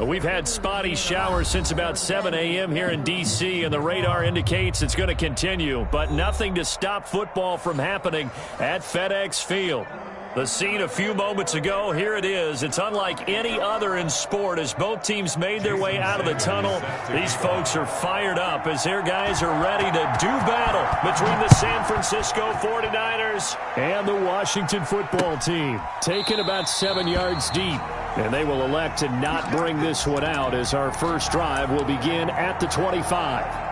We've had spotty showers since about 7 a.m. here in D.C., and the radar indicates it's going to continue, but nothing to stop football from happening at FedEx Field. The scene a few moments ago, here it is. It's unlike any other in sport as both teams made their way out of the tunnel. These folks are fired up as their guys are ready to do battle between the San Francisco 49ers and the Washington football team. Taken about 7 yards deep, and they will elect to not bring this one out as our first drive will begin at the 25.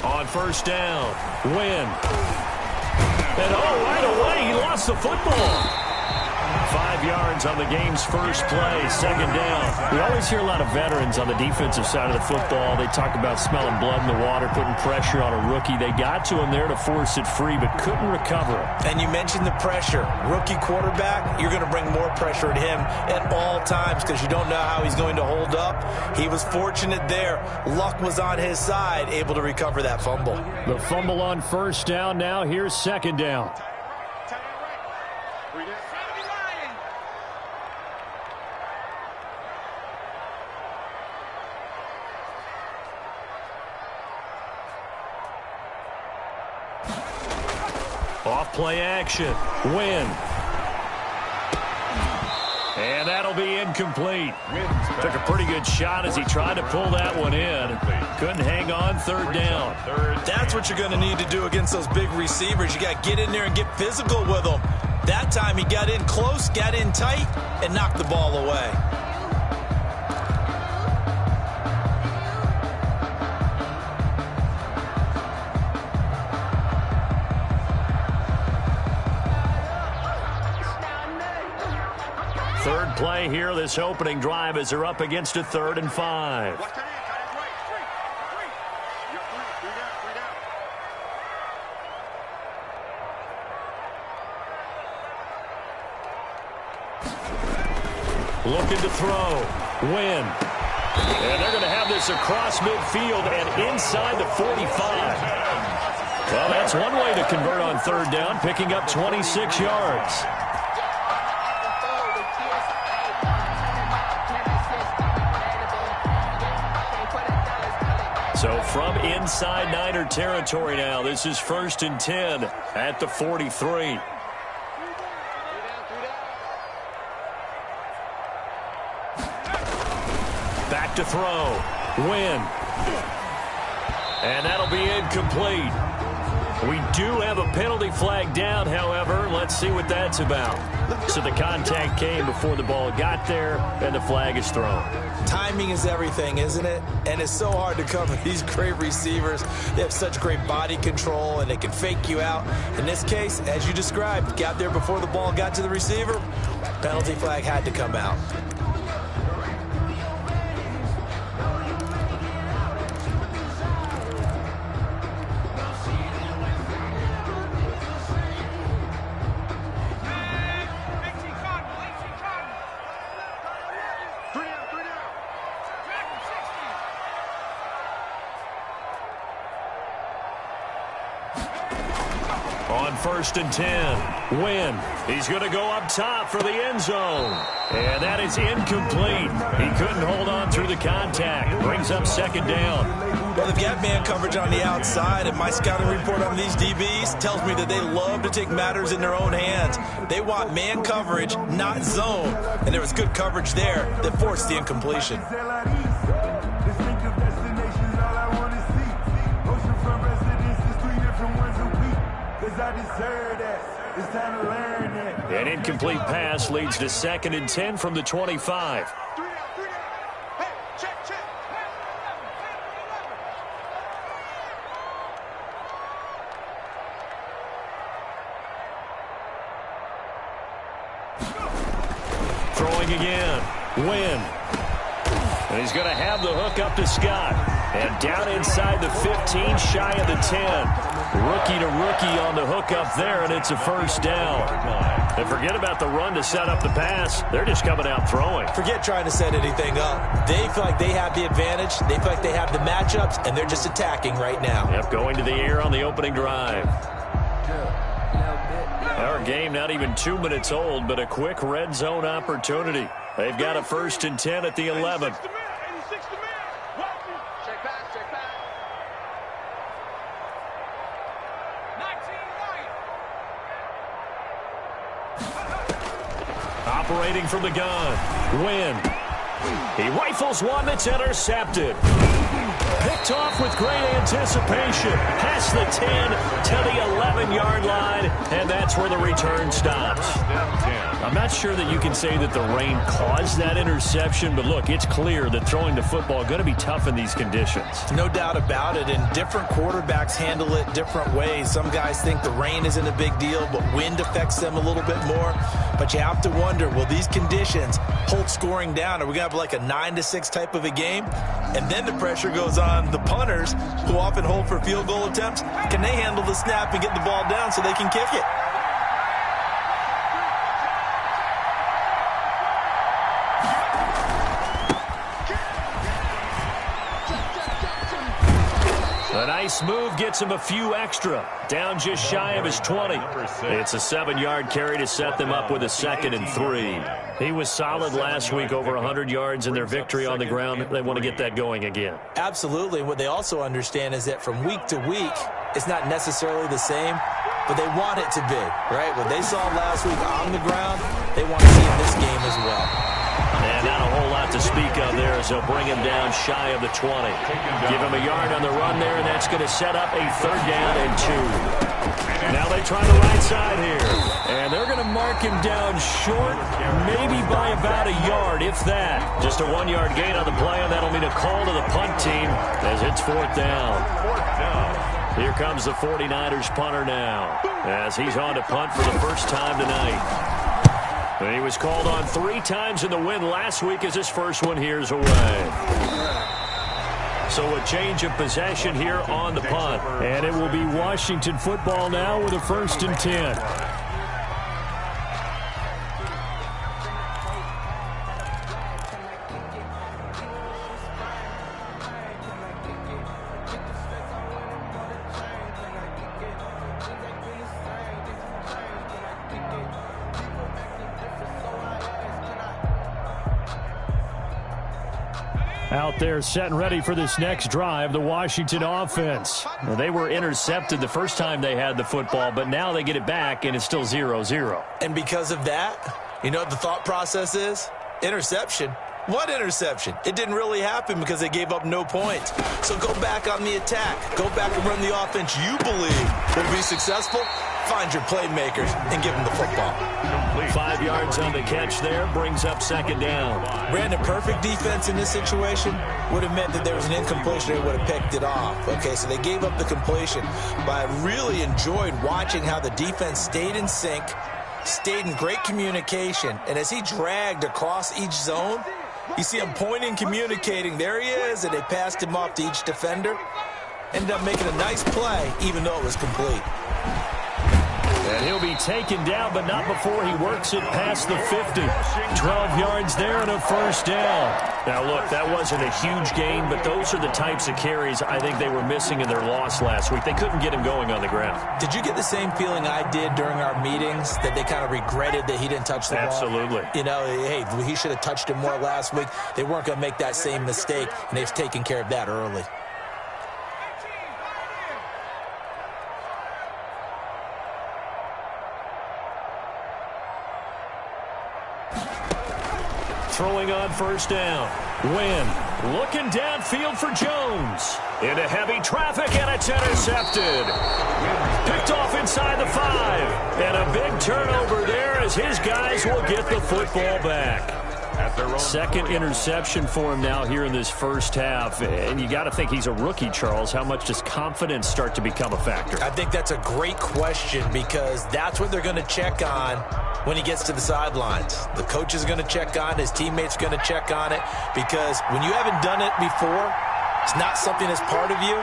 On first down, Wynn. And right away, he lost the football. 5 yards on the game's first play, second down. We always hear a lot of veterans on the defensive side of the football. They talk about smelling blood in the water, putting pressure on a rookie. They got to him there to force it free, but couldn't recover it. And you mentioned the pressure. Rookie quarterback, you're going to bring more pressure at him at all times because you don't know how he's going to hold up. He was fortunate there. Luck was on his side, able to recover that fumble. The fumble on first down. Now here's second down. Off play action. Win. And that'll be incomplete. Took a pretty good shot as he tried to pull that one in. Couldn't hang on, third down. That's what you're going to need to do against those big receivers. You got to get in there and get physical with them. That time he got in close, got in tight, and knocked the ball away. Third play here, this opening drive as they're up against a 3rd and 5. Looking to throw. Win. And they're going to have this across midfield and inside the 45. Well, that's one way to convert on third down, picking up 26 yards. So from inside Niner territory now, this is 1st and 10 at the 43. Back to throw. Win. And that'll be incomplete. We do have a penalty flag down, however. Let's see what that's about. So the contact came before the ball got there, and the flag is thrown. Timing is everything, isn't it? And it's so hard to cover these great receivers. They have such great body control, and they can fake you out. In this case, as you described, got there before the ball got to the receiver. Penalty flag had to come out. On 1st and 10, Win. He's going to go up top for the end zone. And that is incomplete. He couldn't hold on through the contact. Brings up second down. Well, they've got man coverage on the outside, and my scouting report on these DBs tells me that they love to take matters in their own hands. They want man coverage, not zone. And there was good coverage there that forced the incompletion. I deserve that. It's time to learn that. An incomplete pass leads to 2nd and 10 from the 25. Throwing again. Wynn. And he's going to have the hook up to Scott. And down inside the 15, shy of the 10. Rookie to rookie on the hook up there, and it's a first down. And forget about the run to set up the pass. They're just coming out throwing. Forget trying to set anything up. They feel like they have the advantage. They feel like they have the matchups, and they're just attacking right now. Yep, going to the air on the opening drive. Our game not even 2 minutes old, but a quick red zone opportunity. They've got a 1st and 10 at the 11. Operating from the gun. Wynn. He rifles one that's intercepted. Picked off with great anticipation. Past the 10 to the 11-yard line, and that's where the return stops. I'm not sure that you can say that the rain caused that interception, but look, it's clear that throwing the football is going to be tough in these conditions. No doubt about it, and different quarterbacks handle it different ways. Some guys think the rain isn't a big deal, but wind affects them a little bit more. But you have to wonder, will these conditions hold scoring down? Are we going to have like a 9-6 type of a game? And then the pressure goes on the punters, who often hold for field goal attempts. Can they handle the snap and get the ball down so they can kick it? A nice move gets him a few extra. Down just shy of his 20. It's a 7-yard carry to set them up with a 2nd and 3. He was solid last week, over 100 yards in their victory on the ground. They want to get that going again. Absolutely. What they also understand is that from week to week, it's not necessarily the same, but they want it to be, right? What they saw last week on the ground, they want to see in this game as well. And not a whole lot to speak of there as they'll bring him down shy of the 20. Give him a yard on the run there, and that's going to set up a 3rd down and 2. Now they try the right side here. And they're going to mark him down short, maybe by about a yard, if that. Just a 1-yard gain on the play, and that'll mean a call to the punt team as it's 4th down. Here comes the 49ers punter now, as he's on to punt for the first time tonight. And he was called on 3 times in the win last week as his first one here's away. So a change of possession here on the punt. And it will be Washington football now with a 1st and 10. Out there set and ready for this next drive, the Washington offense. Well, they were intercepted the first time they had the football, but now they get it back, and it's still 0-0. And because of that, you know what the thought process is? Interception. What interception? It didn't really happen because they gave up no points. So go back on the attack. Go back and run the offense you believe will be successful. Find your playmakers and give them the football. 5 yards on the catch there, brings up 2nd down. Brandon, perfect defense in this situation would have meant that there was an incompletion. They would have picked it off. Okay, so they gave up the completion. But I really enjoyed watching how the defense stayed in sync, stayed in great communication. And as he dragged across each zone, you see him pointing, communicating. There he is, and they passed him off to each defender. Ended up making a nice play, even though it was complete. And he'll be taken down, but not before he works it past the 50. 12 yards there and a 1st down. Now, look, that wasn't a huge gain, but those are the types of carries I think they were missing in their loss last week. They couldn't get him going on the ground. Did you get the same feeling I did during our meetings, that they kind of regretted that he didn't touch the ball? Absolutely. You know, hey, he should have touched it more last week. They weren't going to make that same mistake, and they've taken care of that early. Throwing on 1st down. Wynn Looking downfield for Jones. Into heavy traffic, and it's intercepted. Picked off inside the 5. And a big turnover there as his guys will get the football back. Second interception for him now here in this first half. And you got to think he's a rookie, Charles. How much does confidence start to become a factor? I think that's a great question because that's what they're going to check on when he gets to the sidelines. The coach is going to check on it. His teammates are going to check on it because when you haven't done it before, it's not something that's part of you.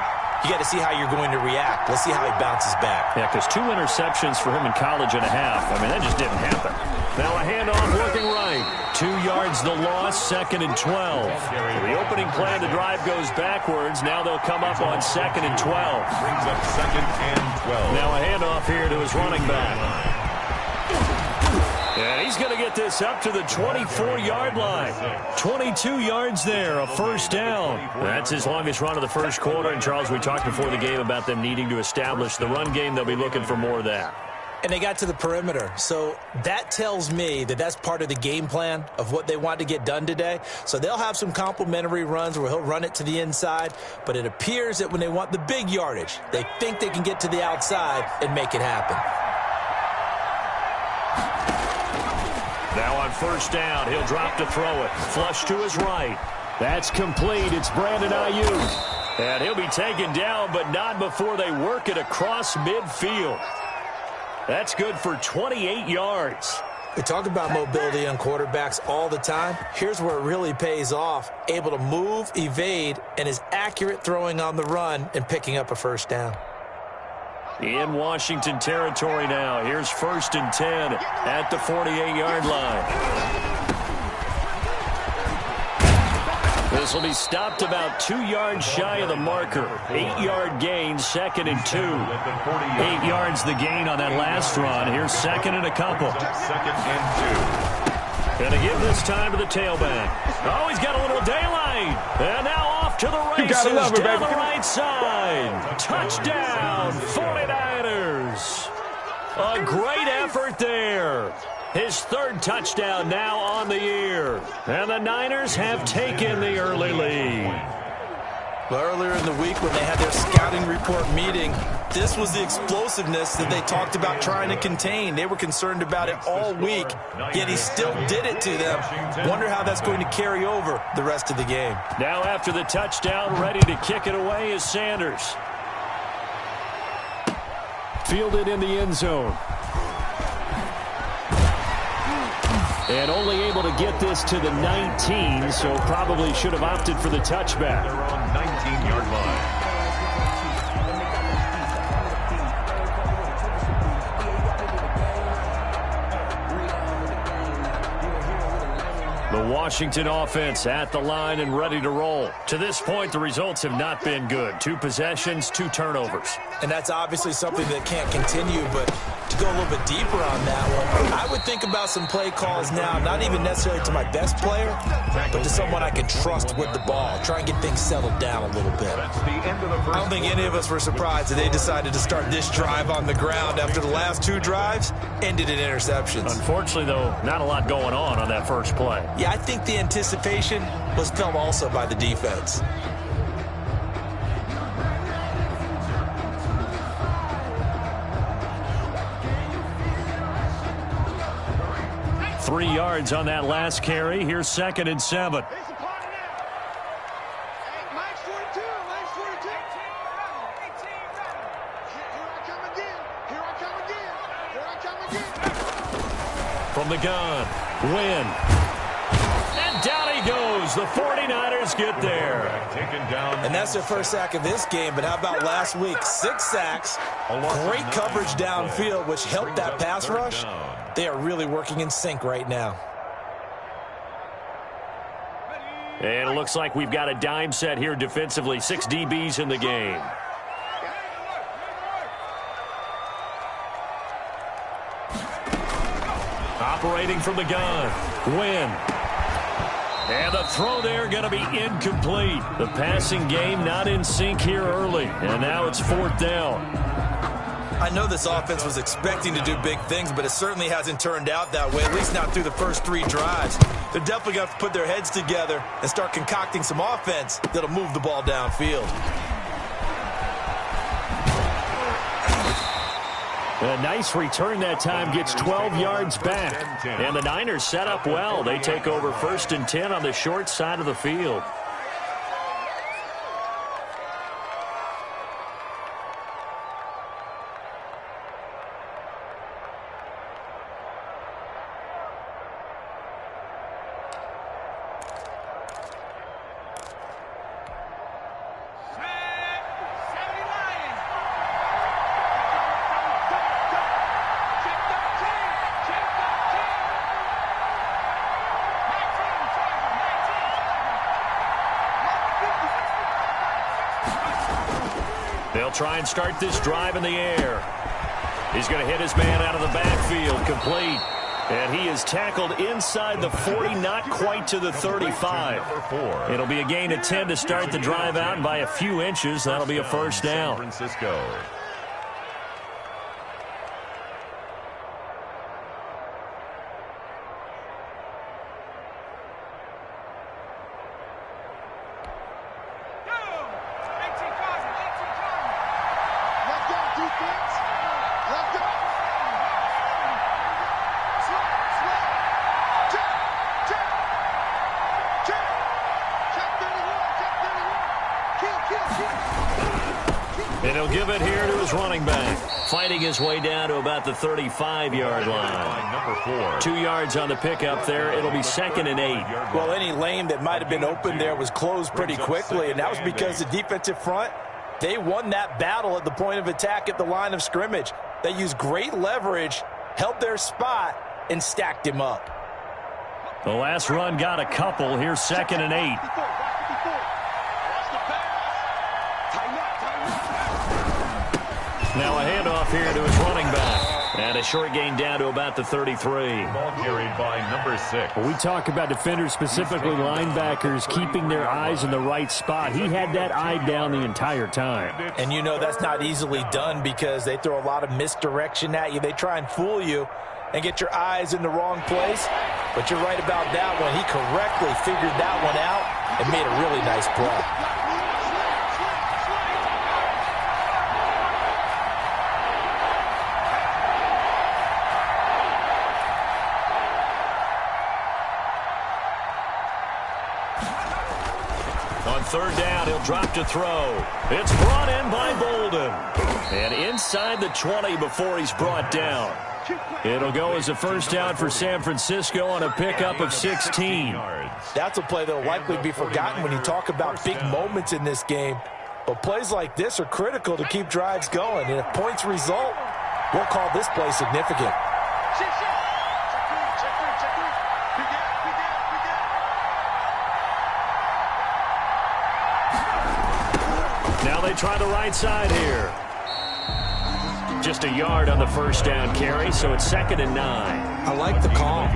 You got to see how you're going to react. Let's see how he bounces back. Yeah, because 2 interceptions for him in college and a half. I mean, that just didn't happen. Now a handoff looking right. 2 yards the loss, 2nd and 12. The opening play of the drive goes backwards. Now they'll come up on 2nd and 12. Brings up 2nd and 12. Now a handoff here to his running back. And he's going to get this up to the 24-yard line. 22 yards there, a first down. That's his longest run of the first quarter. And, Charles, we talked before the game about them needing to establish the run game. They'll be looking for more of that. And they got to the perimeter. So that tells me that that's part of the game plan of what they want to get done today. So they'll have some complementary runs where he'll run it to the inside. But it appears that when they want the big yardage, they think they can get to the outside and make it happen. Now on first down, he'll drop to throw it. Flush to his right. That's complete. It's Brandon Ayuk. And he'll be taken down, but not before they work it across midfield. That's good for 28 yards. We talk about mobility on quarterbacks all the time. Here's where it really pays off. Able to move, evade, and is accurate throwing on the run and picking up a first down. In Washington territory now. Here's 1st and 10 at the 48-yard line. This will be stopped about 2 yards shy of the marker. 8-yard gain, 2nd and 2. 8 yards the gain on that last run. Here's 2nd and a couple. 2nd and 2. Gonna give this time to the tailback. Oh, he's got a little daylight. And now off to the races down the right side. Touchdown, 49ers. A great effort there. His 3rd touchdown now on the year. And the Niners have taken the early lead. Well, earlier in the week when they had their scouting report meeting, this was the explosiveness that they talked about trying to contain. They were concerned about it all week, yet he still did it to them. Wonder how that's going to carry over the rest of the game. Now after the touchdown, ready to kick it away is Sanders. Fielded in the end zone. And only able to get this to the 19, so probably should have opted for the touchback. They're on 19-yard line. The Washington offense at the line and ready to roll. To this point, the results have not been good. 2 possessions, 2 turnovers. And that's obviously something that can't continue, but to go a little bit deeper on that one, I would think about some play calls now, not even necessarily to my best player, but to someone I can trust with the ball. Try and get things settled down a little bit. I don't think any of us were surprised that they decided to start this drive on the ground after the last 2 drives ended in interceptions. Unfortunately, though, not a lot going on that first play. Yeah, I think the anticipation was felt also by the defense. Three yards on that last carry. Here's 2nd and 7. From the gun, Wynn. And down he goes. The 49ers get there. And that's their first sack of this game, but how about last week? 6 sacks, great coverage downfield, which helped that pass rush. They are really working in sync right now. And it looks like we've got a dime set here defensively. 6 DBs in the game. Operating from the gun, Wynn. And the throw there going to be incomplete. The passing game not in sync here early. And now it's 4th down. I know this offense was expecting to do big things, but it certainly hasn't turned out that way, at least not through the first 3 drives. They're definitely going to have to put their heads together and start concocting some offense that'll move the ball downfield. A nice return that time, gets 12 yards back. And the Niners set up well. They take over 1st and 10 on the short side of the field. They'll try and start this drive in the air. He's going to hit his man out of the backfield, complete. And he is tackled inside the 40, not quite to the 35. It'll be a gain of 10 to start the drive out, and by a few inches, that'll be a first down. San Francisco. And he'll give it here to his running back, fighting his way down to about the 35-yard line. Number 4. 2 yards on the pickup there. It'll be 2nd and 8. Well, any lane that might have been open there was closed pretty quickly, and that was because the defensive front, they won that battle at the point of attack at the line of scrimmage. They used great leverage, held their spot, and stacked him up. The last run got a couple. Here's 2nd and 8. Now a handoff here to his running back. And a short gain down to about the 33. Ball carried by number 6. When we talk about defenders, specifically linebackers, keeping their eyes in the right spot. He had that eye down the entire time. And you know that's not easily done because they throw a lot of misdirection at you. They try and fool you and get your eyes in the wrong place. But you're right about that one. He correctly figured that one out and made a really nice play. On 3rd down, he'll drop to throw. It's brought in by Bolden. And inside the 20 before he's brought down. It'll go as a first down for San Francisco on a pickup of 16. That's a play that will likely be forgotten when you talk about big moments in this game. But plays like this are critical to keep drives going. And if points result, we'll call this play significant. Now they try the right side here. Just a yard on the first down carry, so it's 2nd and 9. I like the call.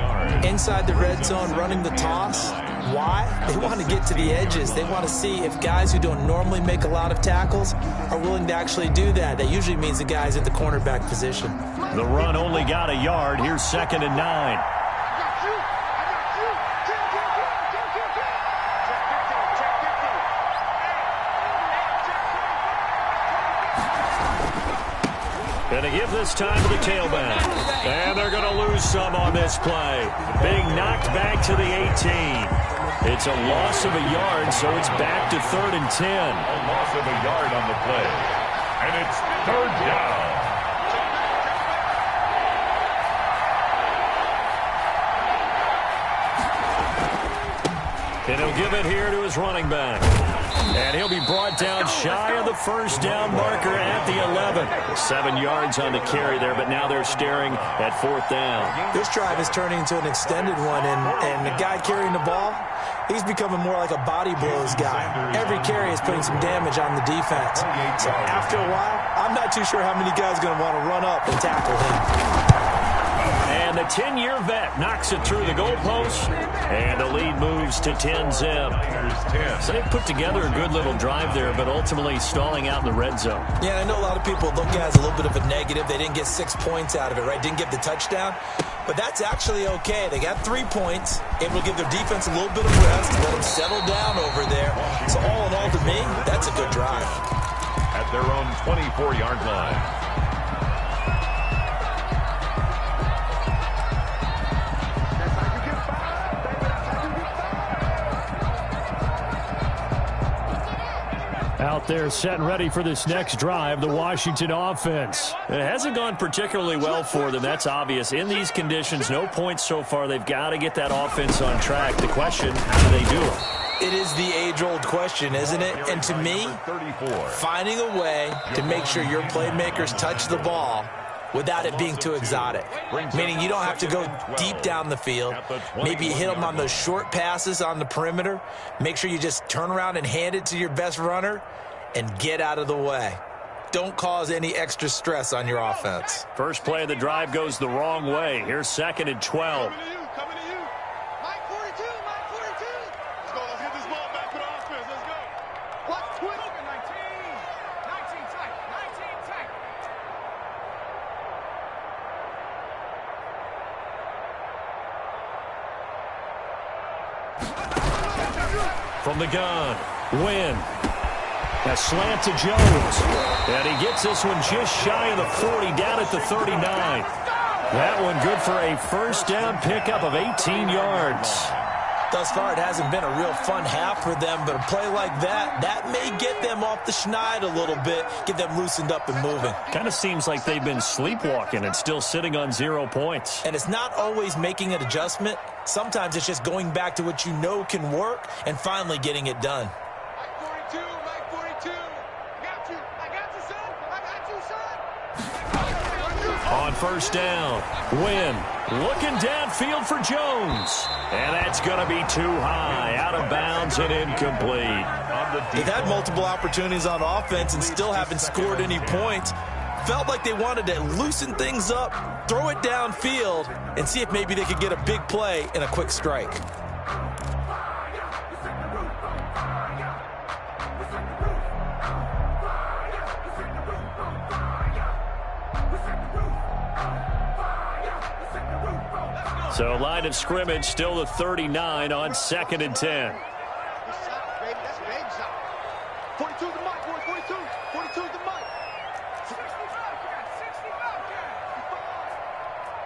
Inside the red zone, running the toss. Why? They want to get to the edges. They want to see if guys who don't normally make a lot of tackles are willing to actually do that. That usually means the guy's at the cornerback position. The run only got a yard. Here's 2nd and 9. Going to give this time to the tailback. And they're going to lose some on this play. Being knocked back to the 18. It's a loss of a yard, so it's back to 3rd and 10. A loss of a yard on the play. And it's 3rd down. And he'll give it here to his running back. And he'll be brought down shy of the first down marker at the 11. 7 yards on the carry there, but now they're staring at 4th down. This drive is turning into an extended one, and the guy carrying the ball, he's becoming more like a body blows guy. Every carry is putting some damage on the defense. So after a while, I'm not too sure how many guys are going to want to run up and tackle him. And the 10-year vet knocks it through the goalpost And the lead moves to 10-zip. So they put together a good little drive there, but ultimately stalling out in the red zone. Yeah, I know a lot of people look at it as a little bit of a negative. They didn't get 6 points out of it, right? Didn't get the touchdown. But that's actually okay. They got 3 points, able to give their defense a little bit of rest, let them settle down over there. So all in all, to me, that's a good drive. At their own 24-yard line. Out there set and ready for this next drive, the Washington offense. It hasn't gone particularly well for them, that's obvious. In these conditions, no points so far. They've got to get that offense on track. The question, how do they do it? It is the age-old question, isn't it? And to me, finding a way to make sure your playmakers touch the ball without it being too exotic. Meaning you don't have to go deep down the field. Maybe you hit them on those short passes on the perimeter. Make sure you just turn around and hand it to your best runner and get out of the way. Don't cause any extra stress on your offense. First play of the drive goes the wrong way. Here's 2nd and 12. From the gun, Wynn. A slant to Jones. And he gets this one just shy of the 40, down at the 39. That one good for a first down pickup of 18 yards. Thus far, it hasn't been a real fun half for them, but a play like that may get them off the schneid a little bit, get them loosened up and moving. Kind of seems like they've been sleepwalking and still sitting on 0 points. And it's not always making an adjustment. Sometimes it's just going back to what you know can work and finally getting it done. Mike 42. I got you, son. On first down, Wynn looking downfield for Jones. And that's going to be too high, out of bounds and incomplete. They've had multiple opportunities on offense and still haven't scored any points. Felt like they wanted to loosen things up, throw it downfield, and see if maybe they could get a big play and a quick strike. So line of scrimmage still the 39 on 2nd and 10. That's big shot. 42 to Mike, 42. 42 to Mike. 65.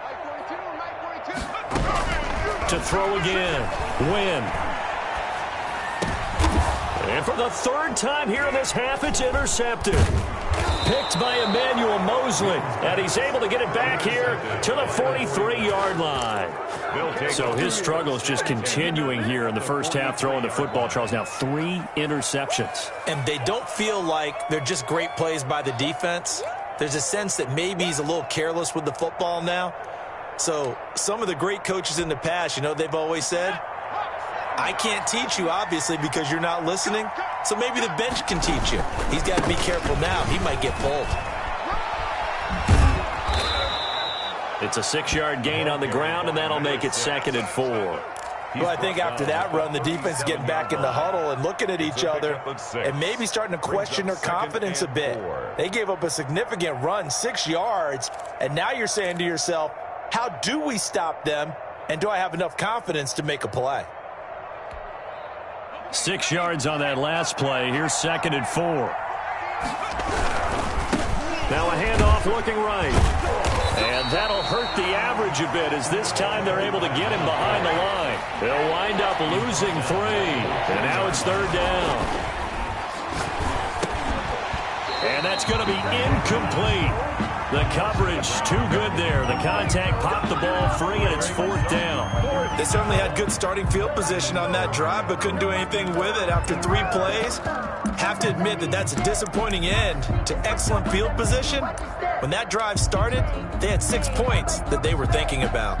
Mike 42. To throw again, Wynn. And for the 3rd time here in this half, it's intercepted. Picked by Emmanuel Mosley, and he's able to get it back here to the 43-yard line. So his struggle is just continuing here in the first half, throwing the football. Charles, now 3 interceptions. And they don't feel like they're just great plays by the defense. There's a sense that maybe he's a little careless with the football now. So some of the great coaches in the past, they've always said, I can't teach you, obviously, because you're not listening. So maybe the bench can teach you. He's got to be careful now. He might get pulled. It's a 6-yard gain on the ground, and that'll make it 2nd and 4. Well, I think after that run, the defense is getting back in the huddle and looking at each other and maybe starting to question their confidence a bit. They gave up a significant run, 6 yards, and now you're saying to yourself, how do we stop them, and do I have enough confidence to make a play? 6 yards on that last play. Here's 2nd and 4. Now a handoff looking right. And that'll hurt the average a bit as this time they're able to get him behind the line. They'll wind up losing 3. And now it's 3rd down. And that's going to be incomplete. The coverage too good there. The contact popped the ball free, and it's 4th down. They certainly had good starting field position on that drive, but couldn't do anything with it after 3 plays. Have to admit that that's a disappointing end to excellent field position. When that drive started, they had 6 points that they were thinking about.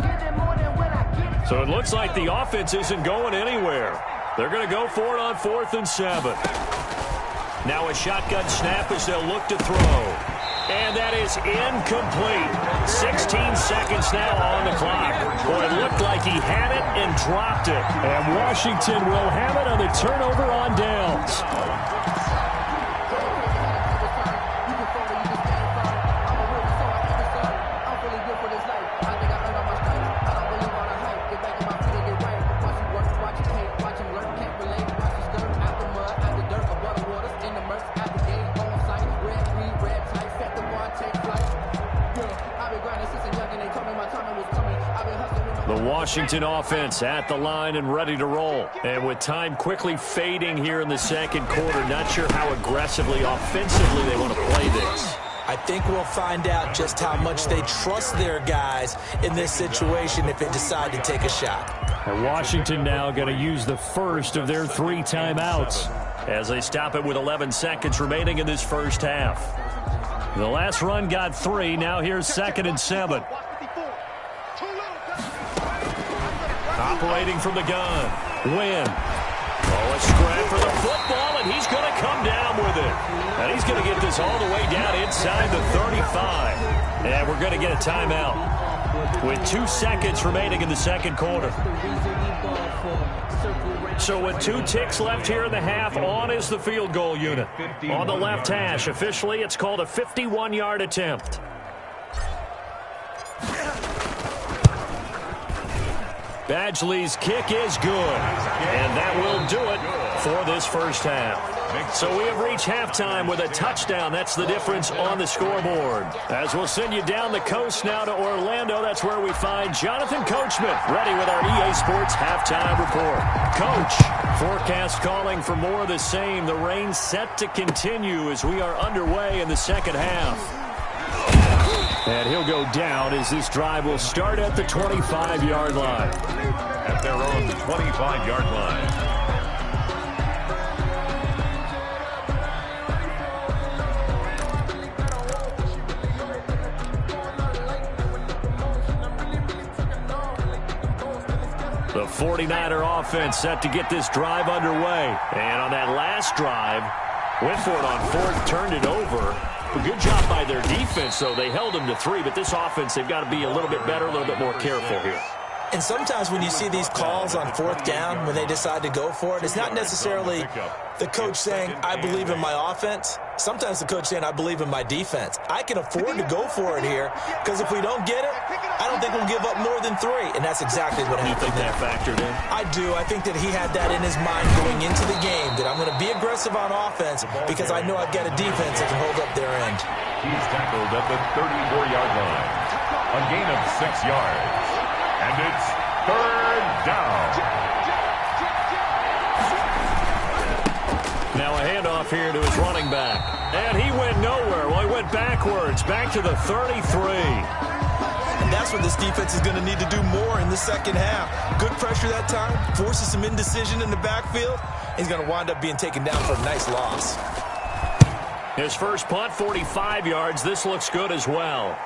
So it looks like the offense isn't going anywhere. They're going to go for it on 4th and 7. Now a shotgun snap as they'll look to throw. And that is incomplete. 16 seconds now on the clock. Boy, it looked like he had it and dropped it. And Washington will have it on the turnover on downs. The Washington offense at the line and ready to roll. And with time quickly fading here in the second quarter, not sure how aggressively, offensively they want to play this. I think we'll find out just how much they trust their guys in this situation if they decide to take a shot. And Washington now going to use the first of their 3 timeouts as they stop it with 11 seconds remaining in this first half. The last run got 3. Now here's 2nd and 7. Operating from the gun. Wynn. Oh, a scrap for the football, and he's going to come down with it. And he's going to get this all the way down inside the 35. And we're going to get a timeout with 2 seconds remaining in the second quarter. So with 2 ticks left here in the half, on is the field goal unit. On the left hash, officially, it's called a 51-yard attempt. Badgley's kick is good, and that will do it for this first half. So we have reached halftime with a touchdown. That's the difference on the scoreboard. As we'll send you down the coast now to Orlando, that's where we find Jonathan Coachman, ready with our EA Sports halftime report. Coach, forecast calling for more of the same. The rain set to continue as we are underway in the second half. And he'll go down as this drive will start at the 25-yard line. At their own 25-yard line. The 49er offense set to get this drive underway. And on that last drive, went for it on 4th, turned it over. A good job by their defense, though. They held them to 3, but this offense, they've got to be a little bit better, a little bit more careful here. And sometimes when you see these calls on 4th down, when they decide to go for it, it's not necessarily the coach saying, I believe in my offense. Sometimes the coach saying, I believe in my defense. I can afford to go for it here, because if we don't get it, I don't think we'll give up more than 3. And that's exactly what happened. You think that factored in? I do. I think that he had that in his mind going into the game, that I'm going to be aggressive on offense because I know I've got a defense that can hold up their end. He's tackled at the 34-yard line. A gain of 6 yards. And it's 3rd down. Now a handoff here to his running back. And he went nowhere. Well, he went backwards, back to the 33. And that's what this defense is going to need to do more in the second half. Good pressure that time, forces some indecision in the backfield. He's going to wind up being taken down for a nice loss. His first punt, 45 yards. This looks good as well.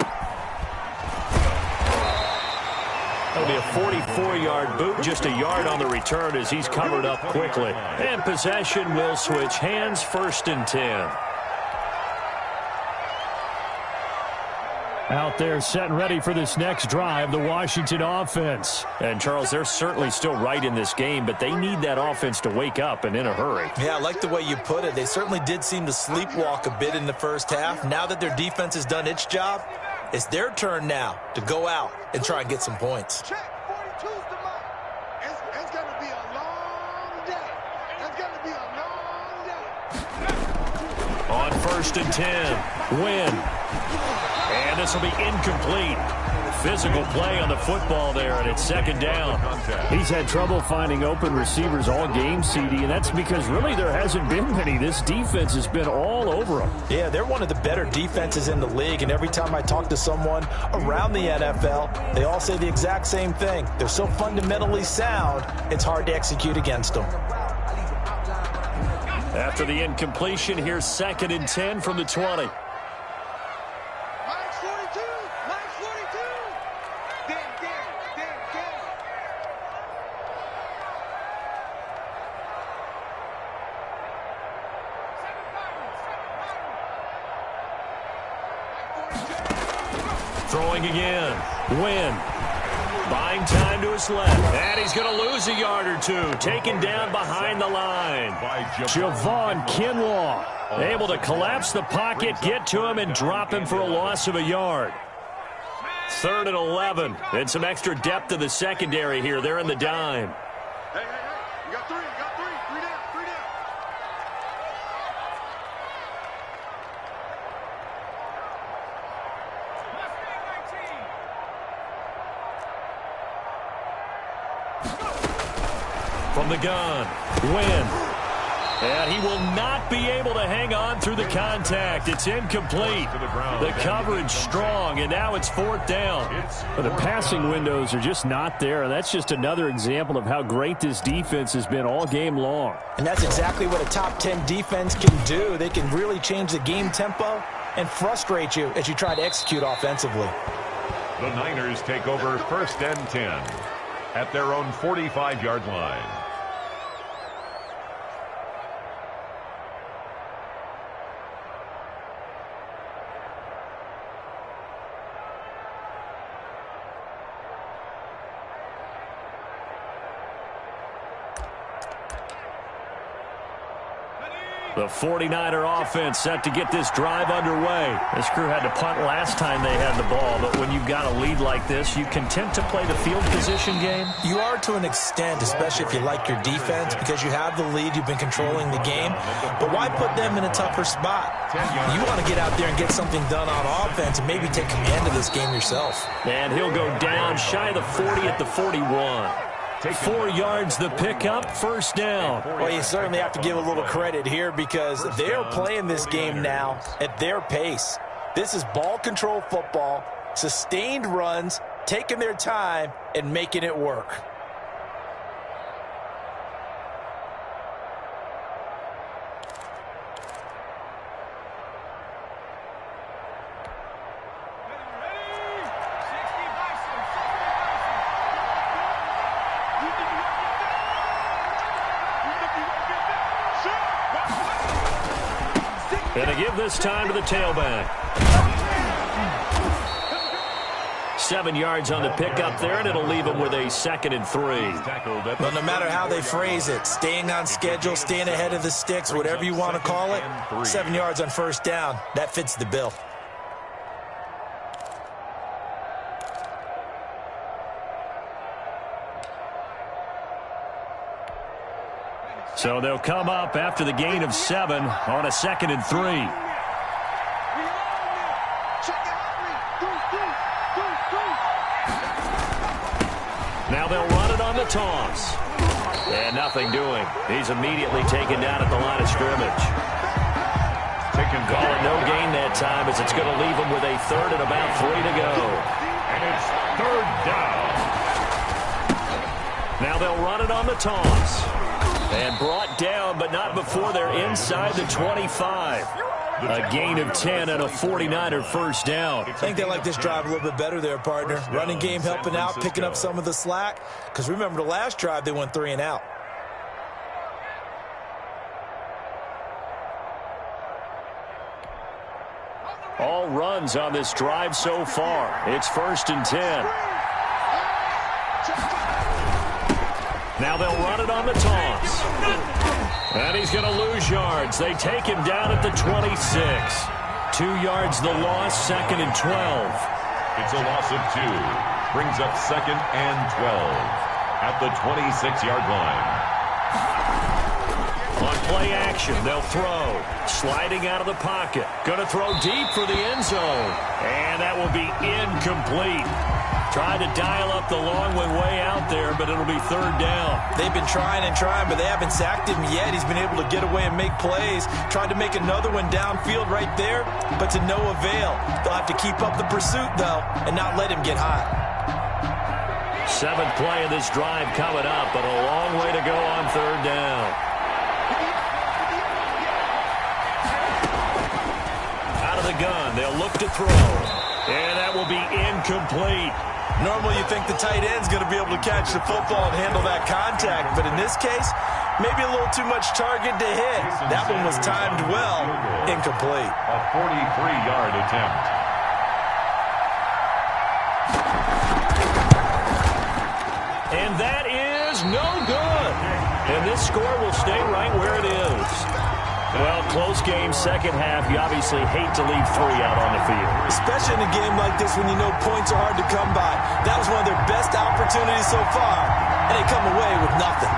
That'll be a 44-yard boot, just a yard on the return as he's covered up quickly. And possession will switch hands, 1st and 10. Out there set and ready for this next drive, the Washington offense. And, Charles, they're certainly still right in this game, but they need that offense to wake up and in a hurry. Yeah, I like the way you put it. They certainly did seem to sleepwalk a bit in the first half. Now that their defense has done its job, it's their turn now to go out and try and get some points. Check 42's the mark. It's going to be a long day. It's going to be a long day. On 1st and 10, Wynn. And this will be incomplete. Physical play on the football there, and it's 2nd down. He's had trouble finding open receivers all game, CD, and that's because really there hasn't been many. This defense has been all over them. Yeah, they're one of the better defenses in the league, and every time I talk to someone around the NFL, they all say the exact same thing. They're so fundamentally sound, it's hard to execute against them. After the incompletion, here's 2nd and 10 from the 20. Throwing again. Wynn. Buying time to his left. And he's going to lose a yard or two. Taken down behind the line. Javon Kinlaw able to collapse the pocket, get to him, and drop him for a loss of a yard. 3rd and 11. And some extra depth to the secondary here. They're in the dime. Hey, you got three. Three down. From the gun, Wynn. And he will not be able to hang on through the contact. It's incomplete. The coverage strong, and now it's 4th down. But the passing windows are just not there, and that's just another example of how great this defense has been all game long. And that's exactly what a top 10 defense can do. They can really change the game tempo and frustrate you as you try to execute offensively. The Niners take over 1st and 10 at their own 45-yard line. The 49er offense set to get this drive underway. This crew had to punt last time they had the ball, but when you've got a lead like this, you content to play the field position game? You are to an extent, especially if you like your defense, because you have the lead, you've been controlling the game. But why put them in a tougher spot? You want to get out there and get something done on offense and maybe take command of this game yourself. And he'll go down shy of the 40 at the 41. 4 yards the pickup, 1st down. Well, you certainly have to give a little credit here because they're playing this game now at their pace. This is ball control football, sustained runs, taking their time, and making it work. And to give this time to the tailback. 7 yards on the pickup there, and it'll leave him with a 2nd and 3. Well, no matter how they phrase it, staying on schedule, staying ahead of the sticks, whatever you want to call it, 7 yards on 1st down, that fits the bill. So they'll come up after the gain of 7 on a 2nd and 3. Now they'll run it on the toss. And nothing doing. He's immediately taken down at the line of scrimmage. Call it no gain that time as it's going to leave him with a 3rd and about 3 to go. And it's 3rd down. Now they'll run it on the toss. And brought down, but not before they're inside the 25. A gain of 10 and a 49er 1st down. I think they like this drive a little bit better there, partner. Running game helping out, picking up some of the slack. Because remember, the last drive, they went 3 and out. All runs on this drive so far. It's 1st and 10. Now they'll run it on the toss. And he's going to lose yards. They take him down at the 26. 2 yards the loss, 2nd and 12. It's a loss of 2. Brings up 2nd and 12 at the 26-yard line. On play action, they'll throw. Sliding out of the pocket. Going to throw deep for the end zone. And that will be incomplete. Tried to dial up the long one way out there, but it'll be 3rd down. They've been trying and trying, but they haven't sacked him yet. He's been able to get away and make plays. Tried to make another one downfield right there, but to no avail. They'll have to keep up the pursuit, though, and not let him get hot. 7th play of this drive coming up, but a long way to go on 3rd down. Out of the gun, they'll look to throw. And that will be incomplete. Normally you think the tight end's going to be able to catch the football and handle that contact, but in this case, maybe a little too much target to hit. That one was timed well, incomplete. A 43-yard attempt. And that is no good. And this score will stay right where it is. Well, close game, second half. You obviously hate to leave 3 out on the field. Especially in a game like this when you know points are hard to come by. That was one of their best opportunities so far, and they come away with nothing.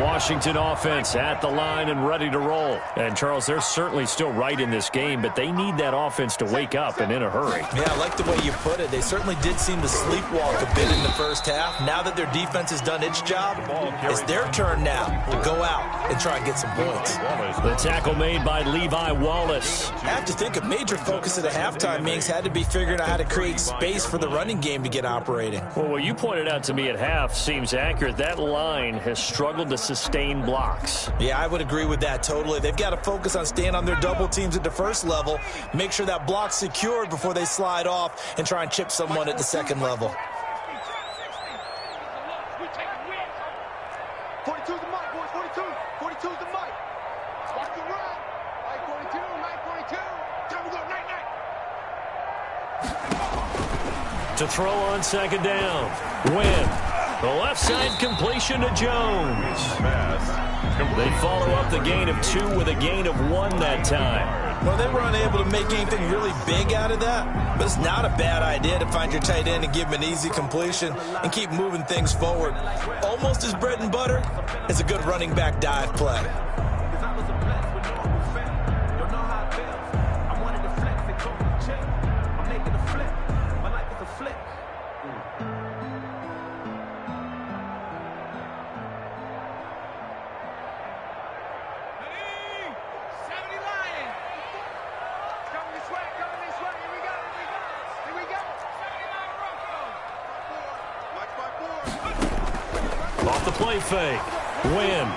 Washington offense at the line and ready to roll. And, Charles, they're certainly still right in this game, but they need that offense to wake up and in a hurry. Yeah, I like the way you put it. They certainly did seem to sleepwalk a bit in the first half. Now that their defense has done its job, it's their turn now to go out and try and get some points. The tackle made by Levi Wallace. I have to think a major focus at the halftime meetings had to be figuring out how to create space for the running game to get operating. Well, what you pointed out to me at half seems accurate. That line has struggled to sustain blocks. Yeah, I would agree with that totally. They've got to focus on staying on their double teams at the first level, make sure that block's secured before they slide off and try and chip someone at the second level. 42's the mic, boys. 42. 42's the mic. Watch the run. Mic 42. Mic 42. Time to go. Night, night. To throw on second down. Win. The left side completion to Jones. They follow up the gain of 2 with a gain of 1 that time. Well, they were unable to make anything really big out of that, but it's not a bad idea to find your tight end and give him an easy completion and keep moving things forward. Almost as bread and butter as a good running back dive play. Off the play fake. Win.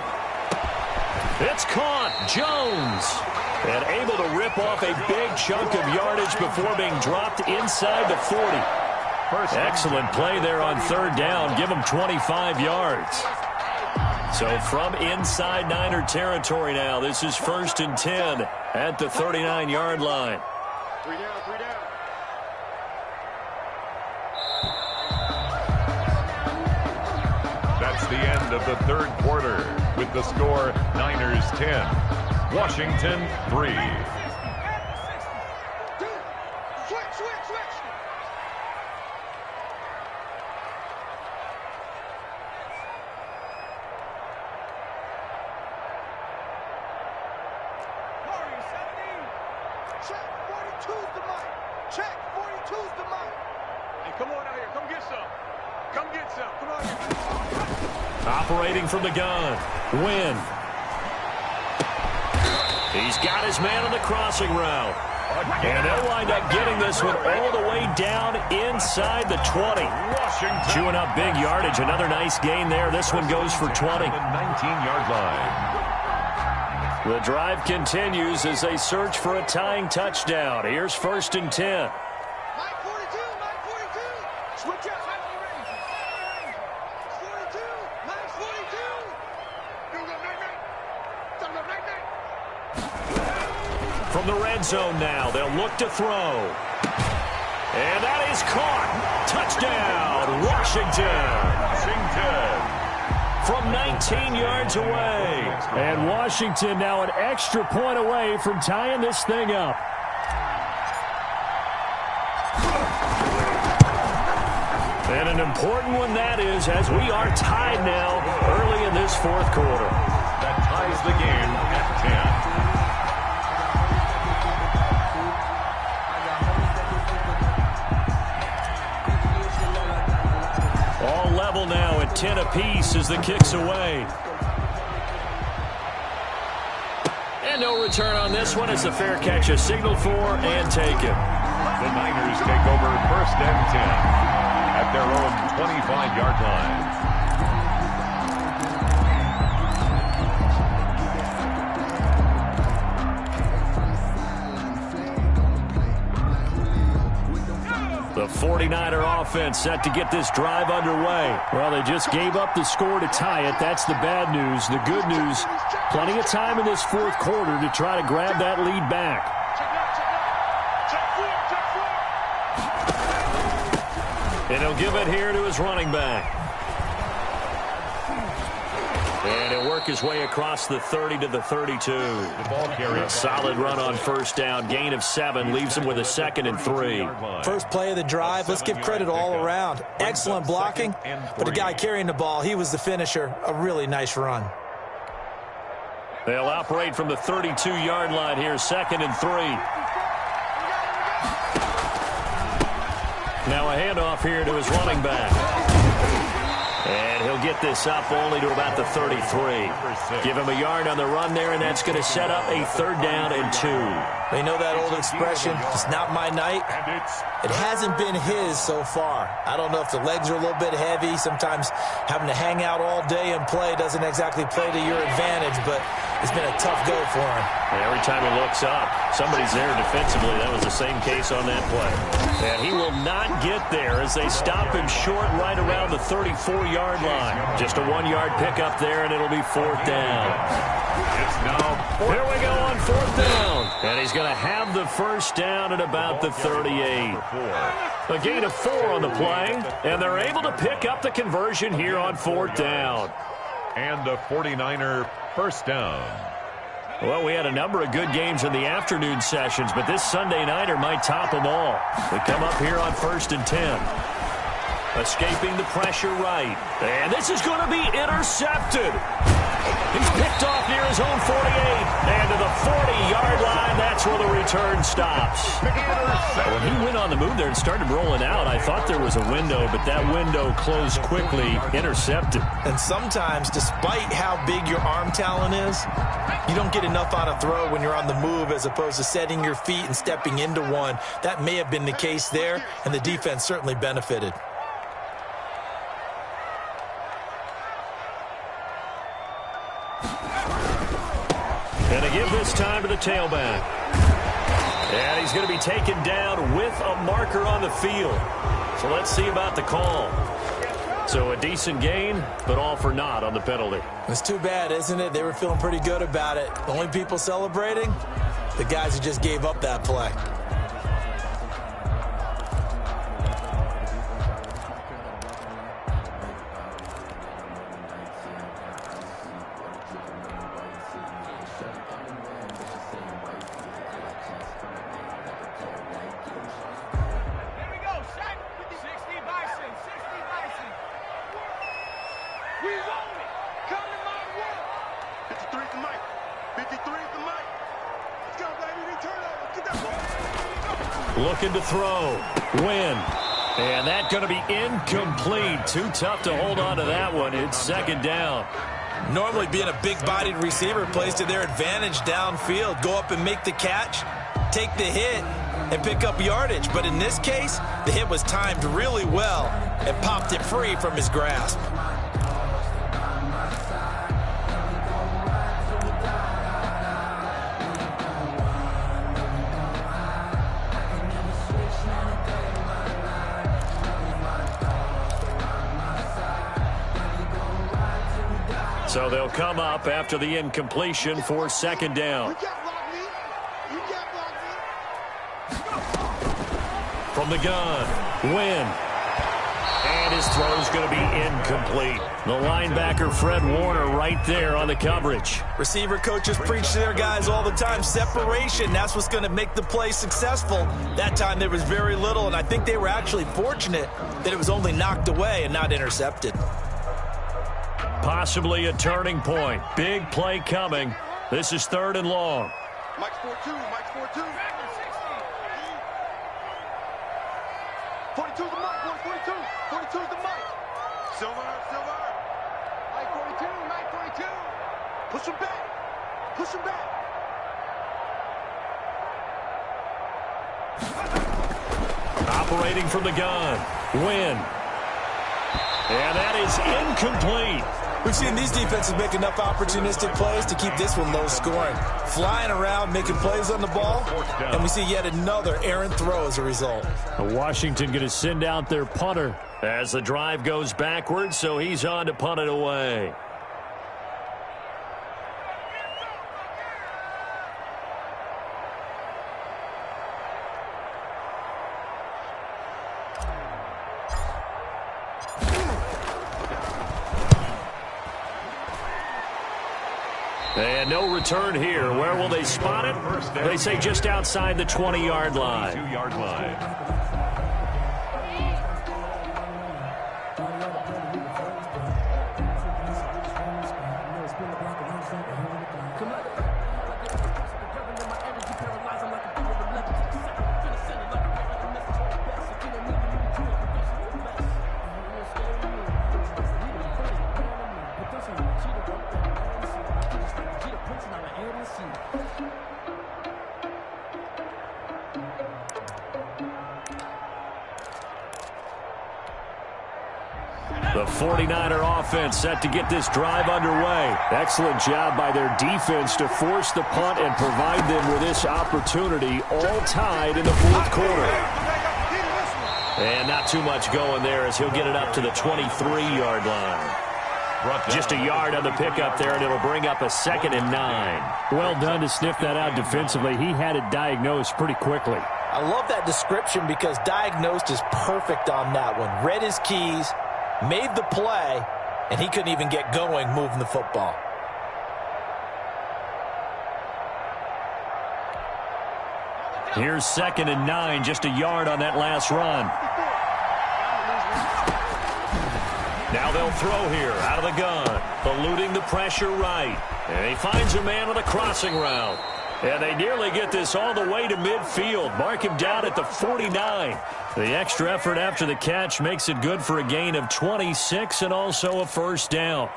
It's caught. Jones. And able to rip off a big chunk of yardage before being dropped inside the 40. Excellent play there on third down. Give them 25 yards. So from inside Niner territory now, this is 1st and 10 at the 39-yard line. 3 down, 3 down. That's the end of the third quarter with the score Niners 10, Washington 3. Switch. Check, 42's the mic. Check, 42's the mic. Hey, come on out here. Come get some. Come get some. Come on here. Operating from the gun. Win. He's got his man on the crossing route. And they'll wind up getting this one all the way down inside the 20. Washington Chewing up big yardage. Another nice gain there. This one goes for 20. the 19-yard line. The drive continues as they search for a tying touchdown. Here's 1st and 10. Mike 42, Mike 42. Switch out. 42, Mike 42. From the red zone now, they'll look to throw. And that is caught. Touchdown, Washington. From 19 yards away. And Washington now an extra point away from tying this thing up. And an important one that is, as we are tied now early in this fourth quarter. That ties the game at 10. All level now at 10 apiece as the kick's away. And no return on this one. It's a fair catch, a signal for and taken. The Niners take over 1st and 10 at their own 25-yard line. The 49er offense set to get this drive underway. Well, they just gave up the score to tie it. That's the bad news. The good news, plenty of time in this fourth quarter to try to grab that lead back. And he'll give it here to his running back. And he'll work his way across the 30 to the 32. A solid run on first down. Gain of 7 leaves him with a 2nd and 3. First play of the drive. Let's give credit all around. Excellent blocking, but the guy carrying the ball, he was the finisher. A really nice run. They'll operate from the 32-yard line here, 2nd and 3. Now a handoff here to his running back. And he'll get this up only to about the 33. Give him a yard on the run there, and that's going to set up a 3rd down and 2. They know that old expression, it's not my night. It hasn't been his so far. I don't know if the legs are a little bit heavy. Sometimes having to hang out all day and play doesn't exactly play to your advantage, but it's been a tough go for him. Every time he looks up, somebody's there defensively. That was the same case on that play. And he will not get there as they stop him short right around the 34-yard line. Just a 1-yard pickup there, and it'll be 4th down. It's now Here we go on 4th down. And he's going to have the first down at about the 38. A gain of 4 on the play, and they're able to pick up the conversion here on 4th down. And the 49er first down. Well, we had a number of good games in the afternoon sessions, but this Sunday nighter might top them all. We come up here on 1st and 10. Escaping the pressure right. And this is going to be intercepted. He's picked off near his own 48. And to the 40-yard line, that's where the return stops. When he went on the move there and started rolling out, I thought there was a window, but that window closed quickly, intercepted. And sometimes, despite how big your arm talent is, you don't get enough on a throw when you're on the move as opposed to setting your feet and stepping into one. That may have been the case there, and the defense certainly benefited. And they give this time to the tailback. And he's going to be taken down with a marker on the field. So let's see about the call. So a decent gain, but all for naught on the penalty. It's too bad, isn't it? They were feeling pretty good about it. The only people celebrating, the guys who just gave up that play. Looking to throw. Win. And that's going to be incomplete. Too tough to hold on to that one. It's 2nd down. Normally being a big-bodied receiver plays to their advantage downfield. Go up and make the catch, take the hit, and pick up yardage. But in this case, the hit was timed really well and popped it free from his grasp. So they'll come up after the incompletion for 2nd down. From the gun, Win. And his throw's going to be incomplete. The linebacker, Fred Warner, right there on the coverage. Receiver coaches preach to their guys all the time. Separation, that's what's going to make the play successful. That time there was very little, and I think they were actually fortunate that it was only knocked away and not intercepted. Possibly a turning point. Big play coming. This is 3rd and long. Mike's 4-2. Mike's 4-2. 42's the Mike. 42. 42's the Mike. Silver. Mike 42. Mike 42. Push him back. Push him back. Operating from the gun. Win. And that is incomplete. We've seen these defenses make enough opportunistic plays to keep this one low scoring. Flying around, making plays on the ball, and we see yet another errant throw as a result. Washington going to send out their punter as the drive goes backwards, so he's on to punt it away. And no return here. Where will they spot it? They say just outside the 20-yard line. 22-yard line. The 49er offense set to get this drive underway. Excellent job by their defense to force the punt and provide them with this opportunity, all tied in the fourth quarter. And not too much going there as he'll get it up to the 23-yard line. Just a yard on the pickup there, and it'll bring up a 2nd and 9. Well done to sniff that out defensively. He had it diagnosed pretty quickly. I love that description because diagnosed is perfect on that one. Read his keys, made the play, and he couldn't even get going moving the football. Here's 2nd and 9, just a yard on that last run. Now they'll throw here out of the gun, eluding the pressure right. And he finds a man on a crossing route. And they nearly get this all the way to midfield. Mark him down at the 49. The extra effort after the catch makes it good for a gain of 26 and also a first down.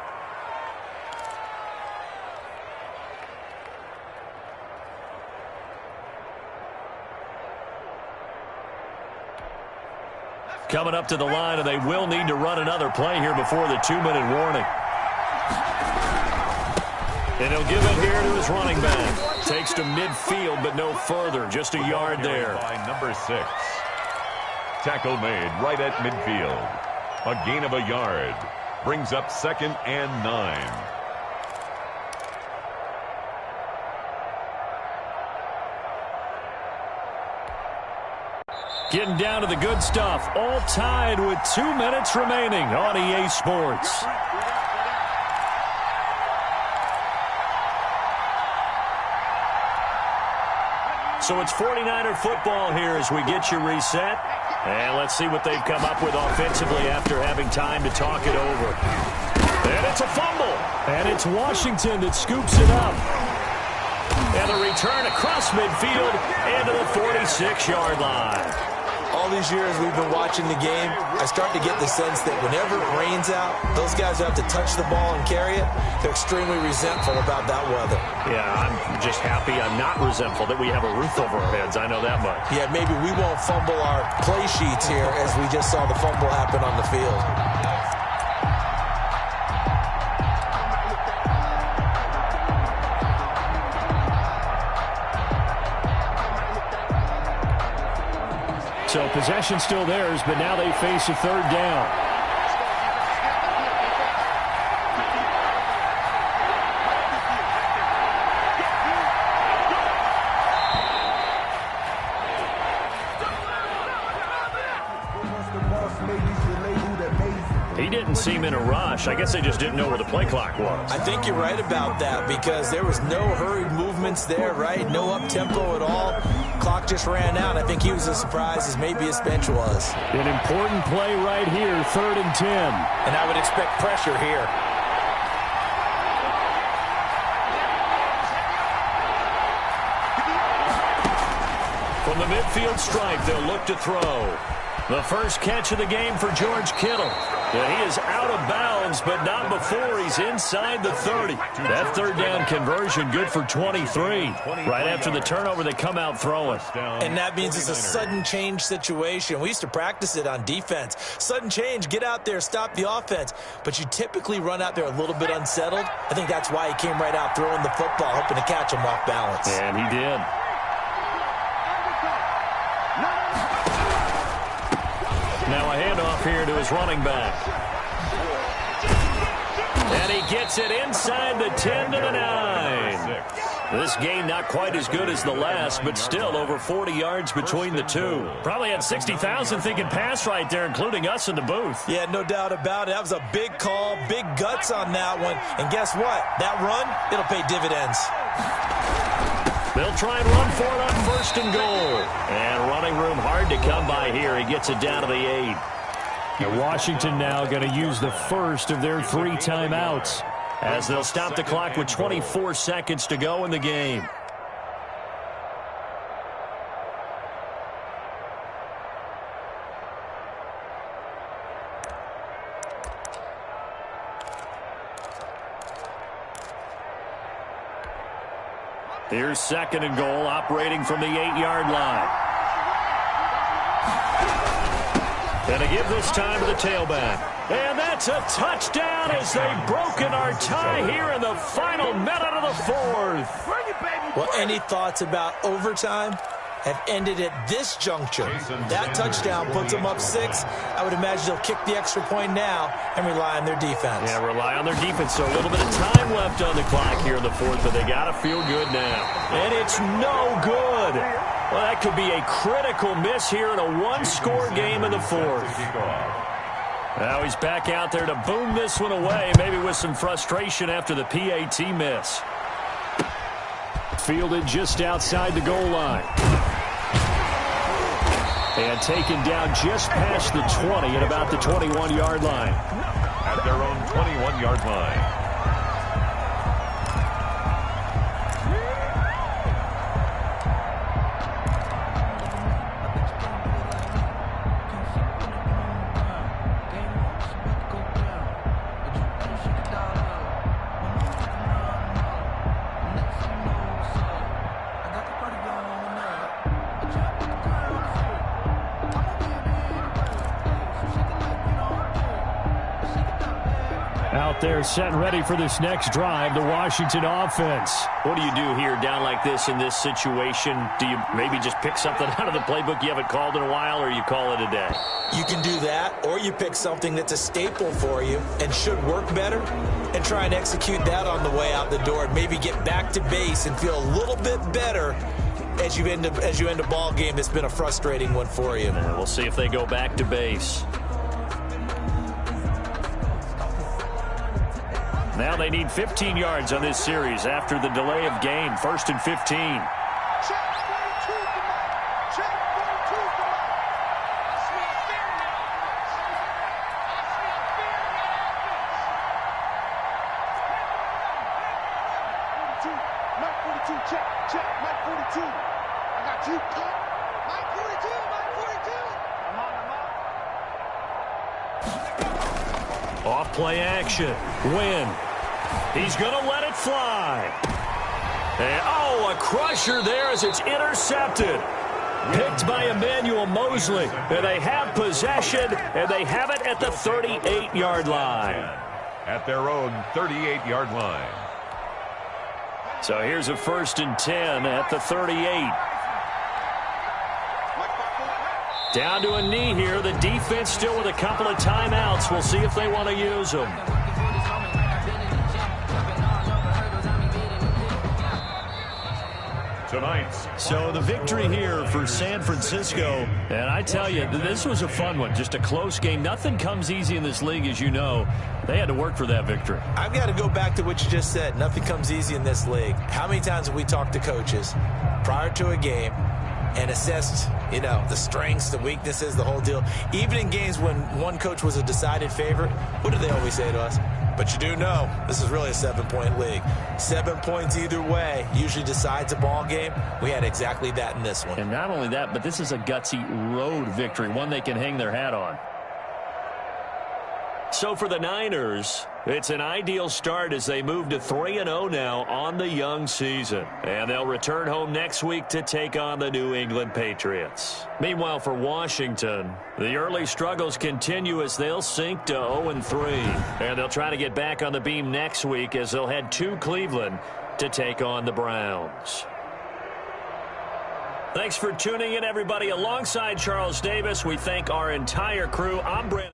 Coming up to the line, and they will need to run another play here before the 2-minute warning. And he'll give it here to his running back. Takes to midfield, but no further. Just a yard there. By number 6. Tackle made right at midfield. A gain of a yard. Brings up 2nd and 9. Getting down to the good stuff. All tied with 2 minutes remaining on EA Sports. So it's 49er football here as we get you reset. And let's see what they've come up with offensively after having time to talk it over. And it's a fumble. And it's Washington that scoops it up. And a return across midfield into the 46-yard line. All these years we've been watching the game, I start to get the sense that whenever it rains out, those guys who have to touch the ball and carry it, they're extremely resentful about that weather. Yeah, I'm just happy I'm not resentful that we have a roof over our heads. I know that much. Yeah, maybe we won't fumble our play sheets here as we just saw the fumble happen on the field. So possession still theirs, but now they face a 3rd down. He didn't seem in a rush. I guess they just didn't know where the play clock was. I think you're right about that because there was no hurried movements there, right? No up-tempo at all. Clock just ran out. I think he was as surprised as maybe his bench was. An important play right here, 3rd and 10. And I would expect pressure here. From the midfield stripe, they'll look to throw. The first catch of the game for George Kittle. He is out of bounds, but not before he's inside the 30. That third down conversion good for 23. Right after the turnover, they come out throwing. And that means it's a sudden change situation. We used to practice it on defense. Sudden change, get out there, stop the offense. But you typically run out there a little bit unsettled. I think that's why he came right out throwing the football, hoping to catch him off balance. And he did. Now a handoff here to his running back. And he gets it inside the 10 to the 9. This game not quite as good as the last, but still over 40 yards between the two. Probably had 60,000 thinking pass right there, including us in the booth. Yeah, no doubt about it. That was a big call, big guts on that one. And guess what? That run, it'll pay dividends. They'll try and run for it on 1st and goal. And running room hard to come by here. He gets it down to the 8. And Washington now going to use the first of their 3 timeouts, as they'll stop the clock with 24 seconds to go in the game. Here's 2nd and goal, operating from the 8-yard line. And to give this time to the tailback. And that's a touchdown as they've broken our tie here in the final minute of the 4th. Well, any thoughts about overtime have ended at this juncture? That touchdown puts them up 6. I would imagine they'll kick the extra point now and rely on their defense. Yeah, rely on their defense. So a little bit of time left on the clock here in the 4th, but they got to feel good now. And it's no good. Well, that could be a critical miss here in a one-score game in the 4th. Now he's back out there to boom this one away, maybe with some frustration after the PAT miss. Fielded just outside the goal line. And taken down just past the 20 at about the 21-yard line. At their own 21-yard line. Out there set and ready for this next drive, the Washington offense. What do you do here down like this in this situation? Do you maybe just pick something out of the playbook you haven't called in a while, or you call it a day? You can do that, or you pick something that's a staple for you and should work better and try and execute that on the way out the door and maybe get back to base and feel a little bit better as you end a ball game that's been a frustrating one for you. And we'll see if they go back to base. Now they need 15 yards on this series after the delay of game. 1st and 15. Off play action. Win. He's going to let it fly. And, oh, a crusher there as it's intercepted. Picked by Emmanuel Mosley. And they have possession, and they have it at the 38-yard line. At their own 38-yard line. So here's a 1st and 10 at the 38. Down to a knee here. The defense still with a couple of timeouts. We'll see if they want to use them. So the victory here for San Francisco. And I tell you, this was a fun one. Just a close game. Nothing comes easy in this league, as you know. They had to work for that victory. I've got to go back to what you just said. Nothing comes easy in this league. How many times have we talked to coaches prior to a game and assessed, you know, the strengths, the weaknesses, the whole deal? Even in games when one coach was a decided favorite, what do they always say to us? But you do know this is really a 7-point league. 7 points either way usually decides a ball game. We had exactly that in this one. And not only that, but this is a gutsy road victory, one they can hang their hat on. So for the Niners, it's an ideal start as they move to 3-0 now on the young season. And they'll return home next week to take on the New England Patriots. Meanwhile, for Washington, the early struggles continue as they'll sink to 0-3. And they'll try to get back on the beam next week as they'll head to Cleveland to take on the Browns. Thanks for tuning in, everybody. Alongside Charles Davis, we thank our entire crew. I'm Brent.